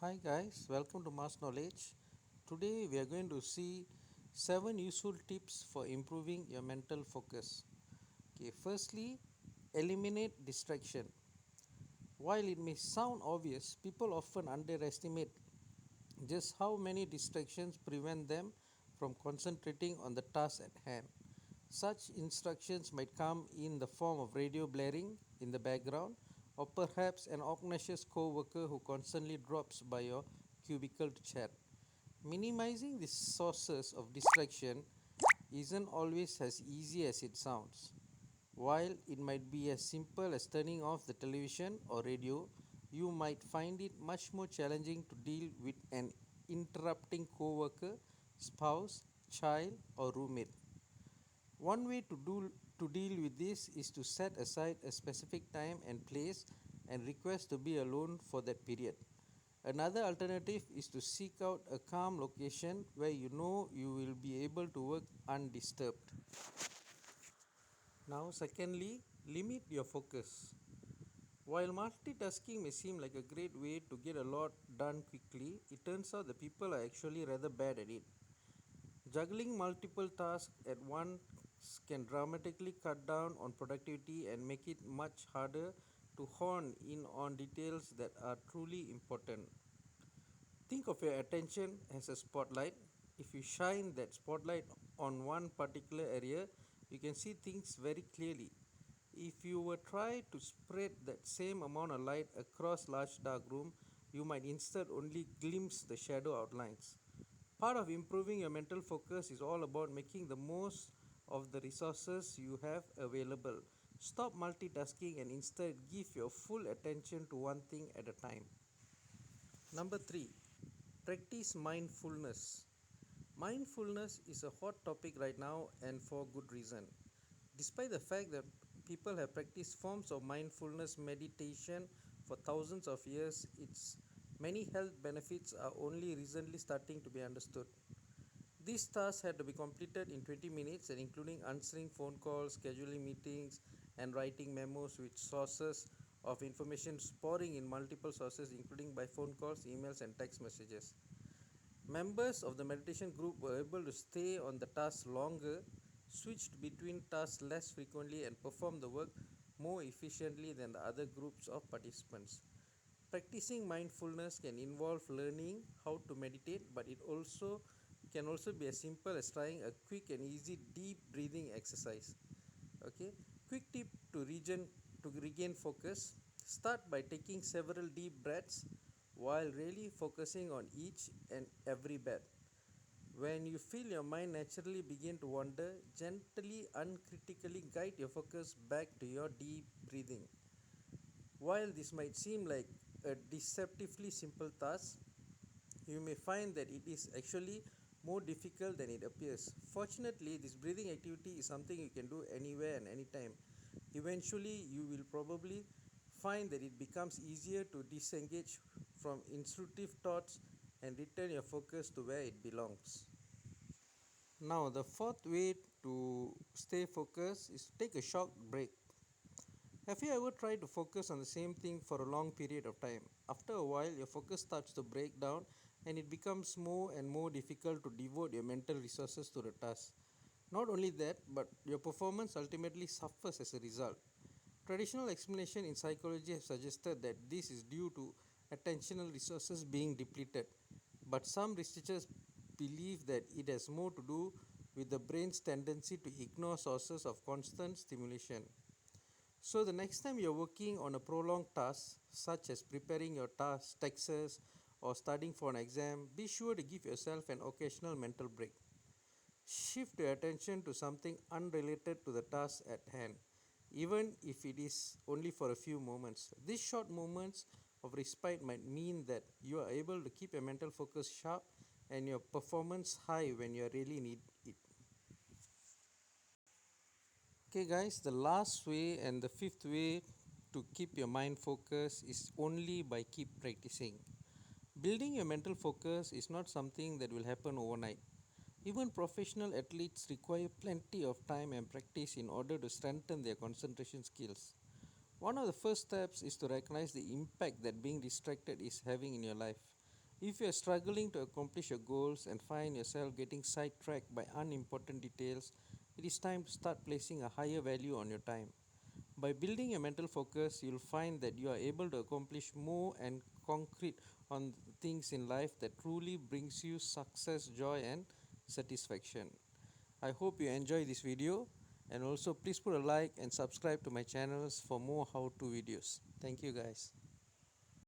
Hi guys, welcome to Mass Knowledge. Today we are going to see 7 useful tips for improving your mental focus. Okay, firstly, eliminate distraction. While it may sound obvious, people often underestimate just how many distractions prevent them from concentrating on the task at hand. Such instructions might come in the form of radio blaring in the background, or perhaps an obnoxious co worker who constantly drops by your cubicle to chat. Minimizing the sources of distraction isn't always as easy as it sounds. While it might be as simple as turning off the television or radio, you might find it much more challenging to deal with an interrupting coworker, spouse, child, or roommate. One way to deal with this is to set aside a specific time and place and request to be alone for that period. Another alternative is to seek out a calm location where you know you will be able to work undisturbed. Now, secondly, limit your focus. While multitasking may seem like a great way to get a lot done quickly, it turns out that people are actually rather bad at it. Juggling multiple tasks at once can dramatically cut down on productivity and make it much harder to hone in on details that are truly important. Think of your attention as a spotlight. If you shine that spotlight on one particular area, you can see things very clearly. If you were try to spread that same amount of light across large dark room, you might instead only glimpse the shadow outlines. Part of improving your mental focus is all about making the most of the resources you have available. Stop multitasking and instead give your full attention to one thing at a time. Number 3, practice mindfulness. Mindfulness is a hot topic right now and for good reason. Despite the fact that people have practiced forms of mindfulness meditation for thousands of years, its many health benefits are only recently starting to be understood. These tasks had to be completed in 20 minutes and including answering phone calls, scheduling meetings, and writing memos with sources of information pouring in multiple sources including by phone calls, emails, and text messages. Members of the meditation group were able to stay on the task longer, switched between tasks less frequently, and perform the work more efficiently than the other groups of participants. Practicing mindfulness can involve learning how to meditate, but it also can also be as simple as trying a quick and easy deep breathing exercise. Okay, quick tip to regain focus. Start by taking several deep breaths while really focusing on each and every breath. When you feel your mind naturally begin to wander, gently, uncritically guide your focus back to your deep breathing. While this might seem like a deceptively simple task, you may find that it is actually more difficult than it appears. Fortunately, this breathing activity is something you can do anywhere and anytime. Eventually, you will probably find that it becomes easier to disengage from intrusive thoughts and return your focus to where it belongs. Now, the fourth way to stay focused is to take a short break. Have you ever tried to focus on the same thing for a long period of time? After a while, your focus starts to break down and it becomes more and more difficult to devote your mental resources to the task. Not only that, but your performance ultimately suffers as a result. Traditional explanation in psychology have suggested that this is due to attentional resources being depleted, but some researchers believe that it has more to do with the brain's tendency to ignore sources of constant stimulation. So the next time you're working on a prolonged task, such as preparing your task, texts, or studying for an exam, be sure to give yourself an occasional mental break. Shift your attention to something unrelated to the task at hand, even if it is only for a few moments. These short moments of respite might mean that you are able to keep your mental focus sharp and your performance high when you really need it. Okay, guys, the last way and the fifth way to keep your mind focused is only by keep practicing. Building your mental focus is not something that will happen overnight. Even professional athletes require plenty of time and practice in order to strengthen their concentration skills. One of the first steps is to recognize the impact that being distracted is having in your life. If you are struggling to accomplish your goals and find yourself getting sidetracked by unimportant details, it is time to start placing a higher value on your time. By building a mental focus, you'll find that you are able to accomplish more and concrete on things in life that truly brings you success, joy and satisfaction. I hope you enjoy this video, and also please put a like and subscribe to my channels for more how-to videos. Thank you guys.